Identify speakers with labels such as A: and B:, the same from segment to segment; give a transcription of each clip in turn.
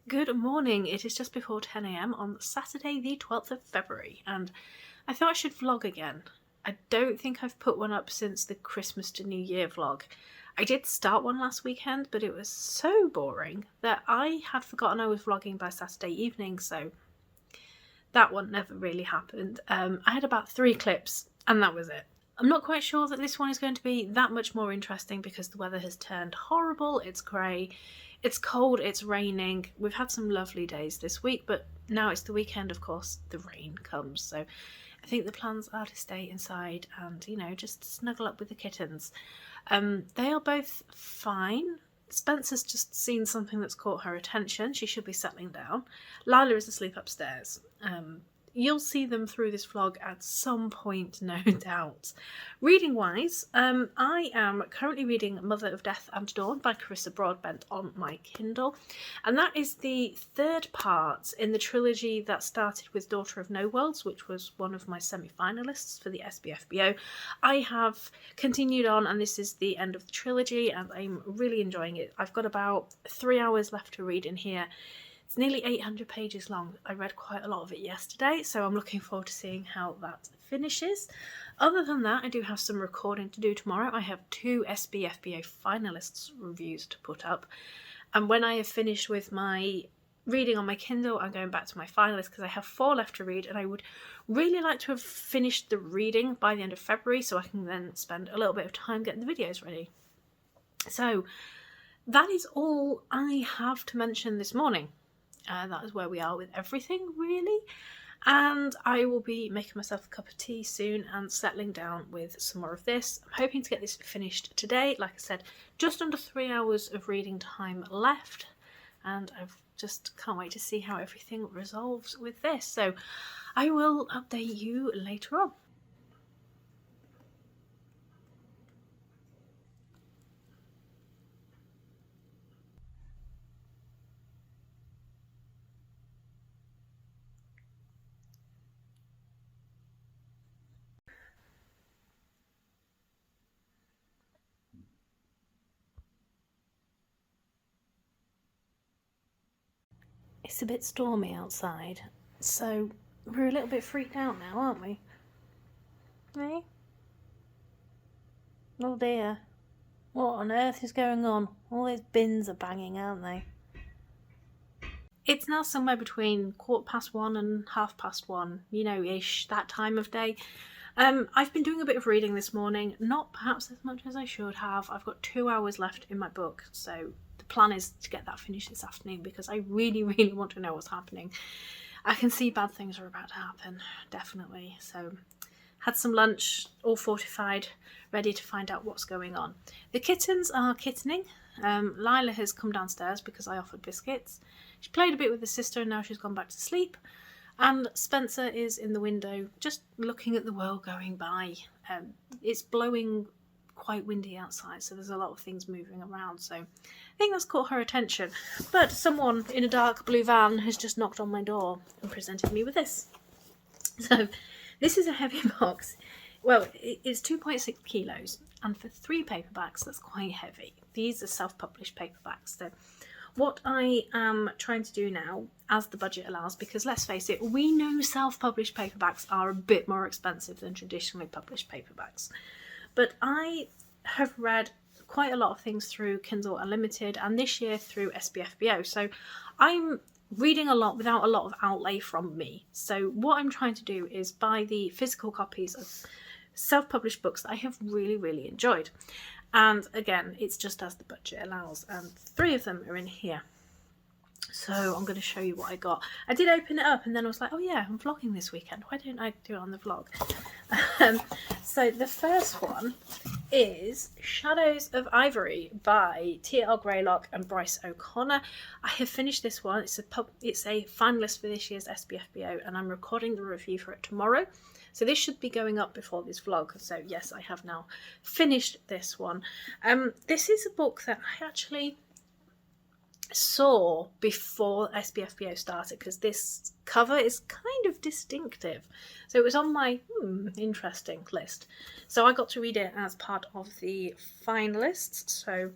A: Good morning, it is just before 10 a.m. on Saturday the 12th of February, and I thought I should vlog again. I don't think I've put one up since the Christmas to New Year vlog. I did start one last weekend, but it was so boring that I had forgotten I was vlogging by Saturday evening, so that one never really happened. I had about 3 clips, and that was it. I'm not quite sure that this one is going to be that much more interesting because the weather has turned horrible. It's grey, it's cold, it's raining. We've had some lovely days this week, but now it's the weekend, of course, the rain comes. So I think the plans are to stay inside and, just snuggle up with the kittens. They are both fine. Spencer's just seen something that's caught her attention. She should be settling down. Lila is asleep upstairs. You'll see them through this vlog at some point, no doubt. Reading wise, I am currently reading Mother of Death and Dawn by Carissa Broadbent on my Kindle, and that is the 3rd part in the trilogy that started with Daughter of No Worlds, which was one of my semi-finalists for the SBFBO. I have continued on, and this is the end of the trilogy, and I'm really enjoying it. I've got about 3 hours left to read in here. It's nearly 800 pages long. I read quite a lot of it yesterday, so I'm looking forward to seeing how that finishes. Other than that, I do have some recording to do tomorrow. I have 2 SBFBO finalists reviews to put up, and when I have finished with my reading on my Kindle, I'm going back to my finalists because I have 4 left to read, and I would really like to have finished the reading by the end of February so I can then spend a little bit of time getting the videos ready. So that is all I have to mention this morning. That is where we are with everything, really. And I will be making myself a cup of tea soon and settling down with some more of this. I'm hoping to get this finished today. Like I said, just under 3 hours of reading time left, and I just can't wait to see how everything resolves with this. So I will update you later on. It's a bit stormy outside, so we're a little bit freaked out now, aren't we? Eh? Oh dear. What on earth is going on? All those bins are banging, aren't they? It's now somewhere between 1:15 and 1:30, ish, that time of day. I've been doing a bit of reading this morning, not perhaps as much as I should have. I've got 2 hours left in my book, so the plan is to get that finished this afternoon because I really, really want to know what's happening. I can see bad things are about to happen, definitely. So had some lunch, all fortified, ready to find out what's going on. The kittens are kittening. Lila has come downstairs because I offered biscuits. She played a bit with her sister and now she's gone back to sleep. And Spencer is in the window just looking at the world going by. It's blowing quite windy outside, so there's a lot of things moving around, so I think that's caught her attention. But someone in a dark blue van has just knocked on my door and presented me with this. So this is a heavy box. Well, it's 2.6 kilos, and for 3 paperbacks that's quite heavy. These are self-published paperbacks. So what I am trying to do now, as the budget allows, because let's face it, we know self-published paperbacks are a bit more expensive than traditionally published paperbacks. But I have read quite a lot of things through Kindle Unlimited and this year through SBFBO. So I'm reading a lot without a lot of outlay from me. So what I'm trying to do is buy the physical copies of self-published books that I have really, really enjoyed. And again, it's just as the budget allows, and 3 of them are in here. So I'm going to show you what I got. I did open it up and then I was like, oh yeah, I'm vlogging this weekend. Why don't I do it on the vlog? So the first one is Shadows of Ivory by T.L. Greylock and Bryce O'Connor. I have finished this one. It's a finalist for this year's SBFBO, and I'm recording the review for it tomorrow. So this should be going up before this vlog. So yes, I have now finished this one. This is a book that I actually saw before SBFBO started because this cover is kind of distinctive. So it was on my interesting list. So I got to read it as part of the finalists. So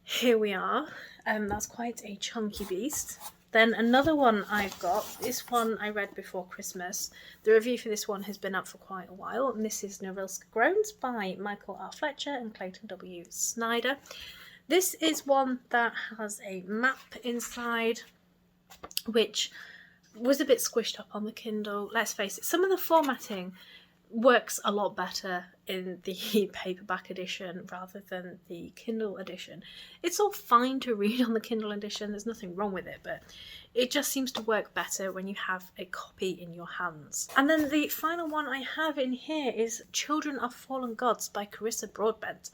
A: here we are. That's quite a chunky beast. Then another one I've got, this one I read before Christmas. The review for this one has been up for quite a while, and this is Norilsk Groans by Michael R. Fletcher and Clayton W. Snyder. This is one that has a map inside, which was a bit squished up on the Kindle. Let's face it, some of the formatting works a lot better in the paperback edition rather than the Kindle edition. It's all fine to read on the Kindle edition, there's nothing wrong with it, but it just seems to work better when you have a copy in your hands. And then the final one I have in here is Children of Fallen Gods by Carissa Broadbent.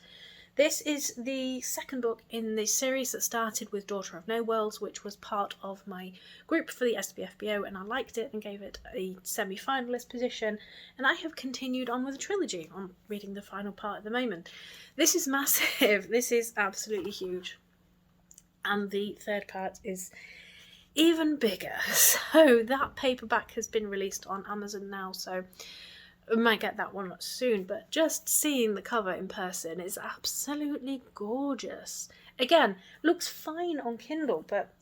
A: This is the second book in the series that started with Daughter of No Worlds, which was part of my group for the SBFBO, and I liked it and gave it a semi-finalist position, and I have continued on with the trilogy. I'm reading the final part at the moment. This is massive. This is absolutely huge. And the third part is even bigger. So that paperback has been released on Amazon now, so I might get that one soon, but just seeing the cover in person is absolutely gorgeous. Again, looks fine on Kindle, but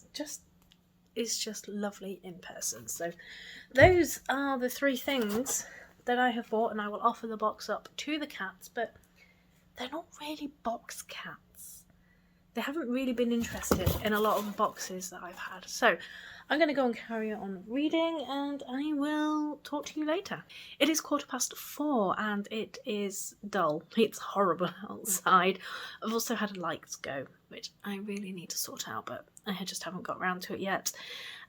A: is just lovely in person. So those are the three things that I have bought, and I will offer the box up to the cats, but they're not really box cats. They haven't really been interested in a lot of the boxes that I've had. So I'm going to go and carry on reading, and I will talk to you later. It is 4:15 and it is dull. It's horrible outside. I've also had lights go, which I really need to sort out, but I just haven't got around to it yet.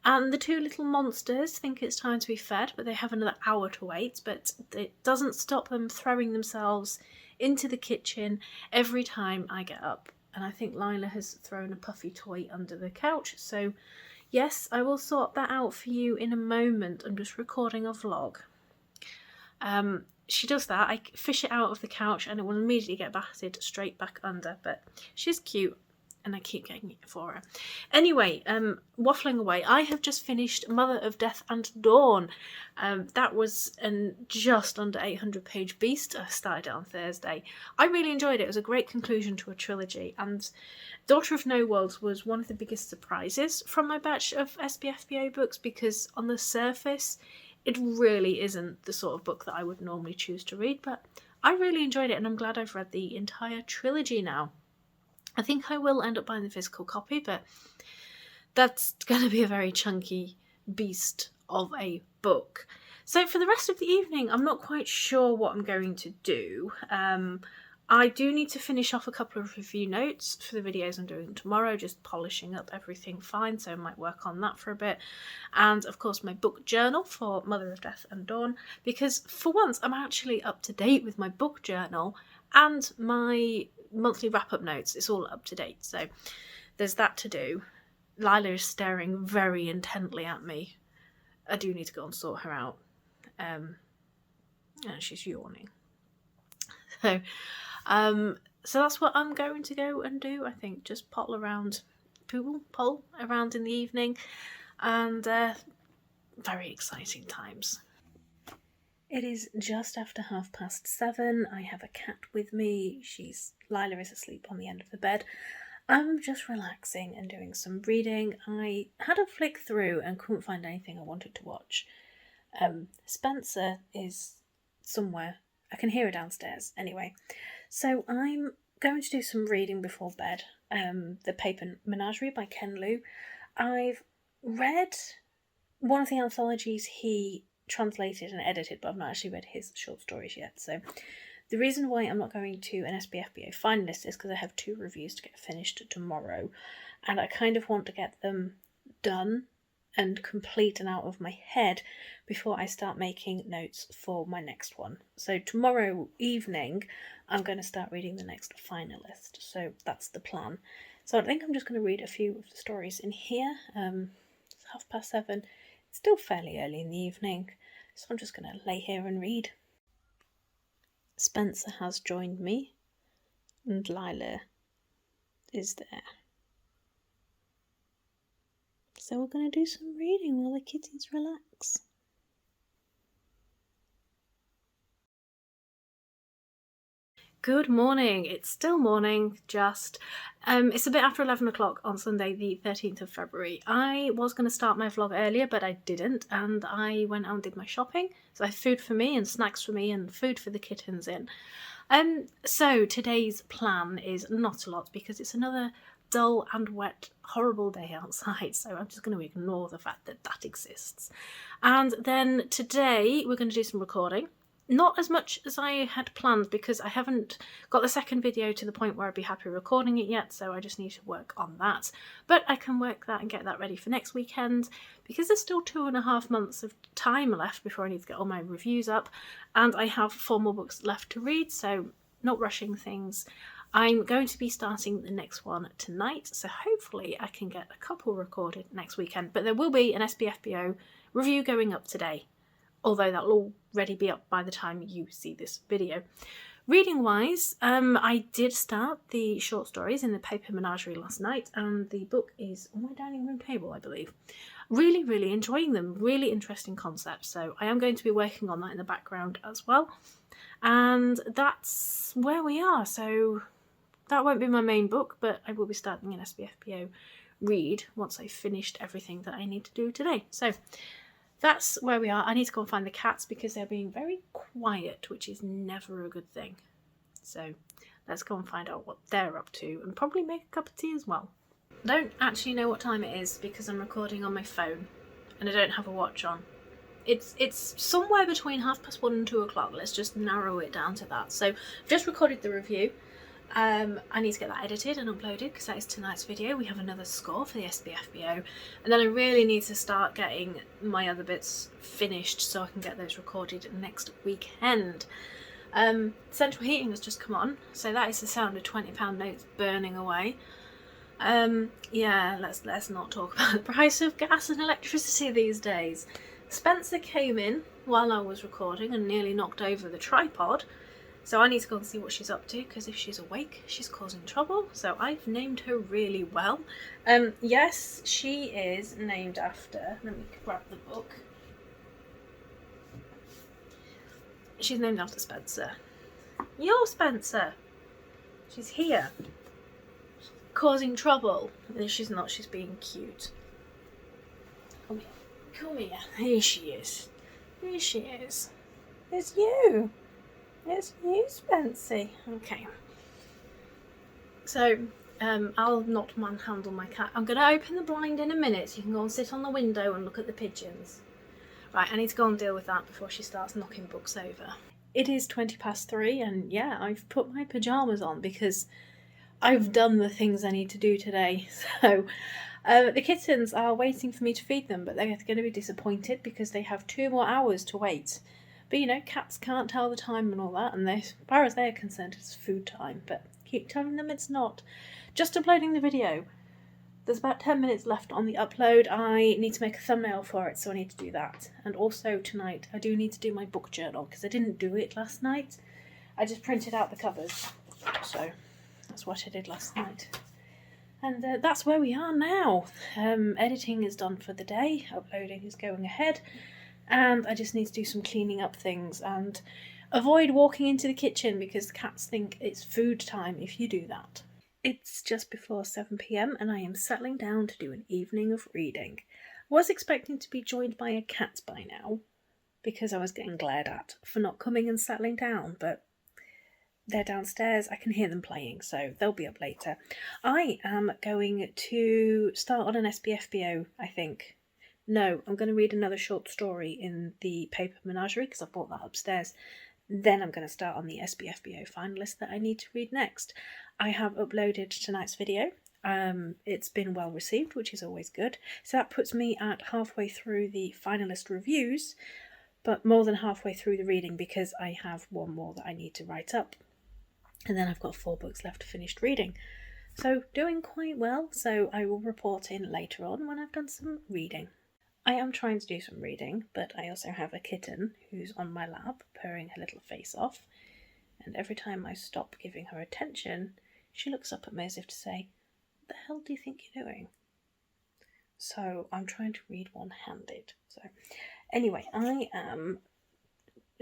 A: And the two little monsters think it's time to be fed, but they have another hour to wait, but it doesn't stop them throwing themselves into the kitchen every time I get up. And I think Lila has thrown a puffy toy under the couch, so yes, I will sort that out for you in a moment. I'm just recording a vlog. She does that. I fish it out of the couch and it will immediately get batted straight back under. But she's cute and I keep getting it for her. Anyway, waffling away. I have just finished Mother of Death and Dawn. That was a just under 800-page beast. I started it on Thursday. I really enjoyed it. It was a great conclusion to a trilogy, and Daughter of No Worlds was one of the biggest surprises from my batch of SBFBO books, because on the surface it really isn't the sort of book that I would normally choose to read, but I really enjoyed it and I'm glad I've read the entire trilogy now. I think I will end up buying the physical copy, but that's going to be a very chunky beast of a book. So for the rest of the evening, I'm not quite sure what I'm going to do. I do need to finish off a couple of review notes for the videos I'm doing tomorrow, just polishing up everything fine, so I might work on that for a bit. And of course my book journal for Mother of Death and Dawn, because for once I'm actually up to date with my book journal and my monthly wrap-up notes. It's all up to date, so there's that to do. Lila is staring very intently at me. I do need to go and sort her out. And she's yawning. So that's what I'm going to go and do. I think just poll around in the evening, and very exciting times. It is just after 7:30. I have a cat with me. Lila is asleep on the end of the bed. I'm just relaxing and doing some reading. I had a flick through and couldn't find anything I wanted to watch. Spencer is somewhere. I can hear her downstairs. Anyway, so I'm going to do some reading before bed. The Paper Menagerie by Ken Liu. I've read one of the anthologies he translated and edited, but I've not actually read his short stories yet. So the reason why I'm not going to an SBFBO finalist is because I have 2 reviews to get finished tomorrow, and I kind of want to get them done and complete and out of my head before I start making notes for my next one. So tomorrow evening I'm going to start reading the next finalist, so that's the plan. So I think I'm just going to read a few of the stories in here. It's 7:30. It's still fairly early in the evening, so I'm just going to lay here and read. Spencer has joined me, and Lila is there. So we're going to do some reading while the kitties relax. Good morning. It's still morning, just. It's a bit after 11 o'clock on Sunday, the 13th of February. I was going to start my vlog earlier, but I didn't, and I went out and did my shopping. So I have food for me and snacks for me and food for the kittens in. So today's plan is not a lot because it's another dull and wet, horrible day outside, so I'm just going to ignore the fact that that exists. And then today we're going to do some recording. Not as much as I had planned because I haven't got the second video to the point where I'd be happy recording it yet, so I just need to work on that. But I can work that and get that ready for next weekend because there's still 2.5 months of time left before I need to get all my reviews up, and I have 4 more books left to read, so not rushing things. I'm going to be starting the next one tonight, so hopefully I can get a couple recorded next weekend, but there will be an SBFBO review going up today, although that'll already be up by the time you see this video. Reading wise, I did start the short stories in the Paper Menagerie last night, and the book is on my dining room table, I believe. Really enjoying them, really interesting concepts, so I am going to be working on that in the background as well. And that's where we are, so that won't be my main book, but I will be starting an SBFBO read once I've finished everything that I need to do today. So that's where we are. I need to go and find the cats because they're being very quiet, which is never a good thing. So let's go and find out what they're up to and probably make a cup of tea as well. I don't actually know what time it is because I'm recording on my phone and I don't have a watch on. It's somewhere between 1:30 and 2 o'clock. Let's just narrow it down to that. So I've just recorded the review. I need to get that edited and uploaded because that is tonight's video. We have another score for the SBFBO, and then I really need to start getting my other bits finished so I can get those recorded next weekend. Central heating has just come on, so that is the sound of £20 notes burning away. Yeah, let's not talk about the price of gas and electricity these days. Spencer came in while I was recording and nearly knocked over the tripod. So I need to go and see what she's up to, because if she's awake, she's causing trouble. So I've named her really well. Yes, she is named after... Let me grab the book. She's named after Spencer. You're Spencer. She's here. Causing trouble. No, she's not. She's being cute. Come here. Come here. Here she is. Here she is. It's you. It's you, Spency. Okay. So, I'll not manhandle my cat. I'm going to open the blind in a minute so you can go and sit on the window and look at the pigeons. Right, I need to go and deal with that before she starts knocking books over. It is 3:20 and yeah, I've put my pyjamas on because I've done the things I need to do today. So, the kittens are waiting for me to feed them, but they're going to be disappointed because they have 2 more hours to wait. But you know, cats can't tell the time and all that, and as far as they're concerned, it's food time. But keep telling them it's not. Just uploading the video. There's about 10 minutes left on the upload. I need to make a thumbnail for it, so I need to do that. And also tonight, I do need to do my book journal, because I didn't do it last night. I just printed out the covers. So that's what I did last night. And that's where we are now. Editing is done for the day. Uploading is going ahead. And I just need to do some cleaning up things and avoid walking into the kitchen because the cats think it's food time if you do that. It's just before 7 p.m. and I am settling down to do an evening of reading. I was expecting to be joined by a cat by now because I was getting glared at for not coming and settling down, but they're downstairs. I can hear them playing, so they'll be up later. I am going to start on an SBFBO, I think. No, I'm going to read another short story in the Paper Menagerie because I bought that upstairs. Then I'm going to start on the SBFBO finalist that I need to read next. I have uploaded tonight's video. It's been well received, which is always good. So that puts me at halfway through the finalist reviews, but more than halfway through the reading because I have 1 more that I need to write up. And then I've got 4 books left to finish reading. So doing quite well, so I will report in later on when I've done some reading. I am trying to do some reading, but I also have a kitten who's on my lap, purring her little face off, and every time I stop giving her attention, she looks up at me as if to say, "What the hell do you think you're doing?" So I'm trying to read one-handed. So anyway, I am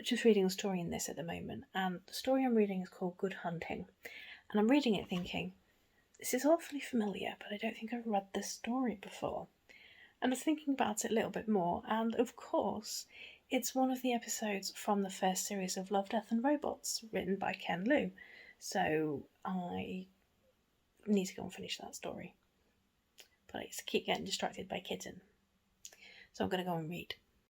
A: just reading a story in this at the moment, and the story I'm reading is called Good Hunting. And I'm reading it thinking, this is awfully familiar, but I don't think I've read this story before. And I was thinking about it a little bit more, and of course, it's one of the episodes from the first series of Love, Death and Robots, written by Ken Liu. So I need to go and finish that story. But I keep getting distracted by Kitten. So I'm going to go and read.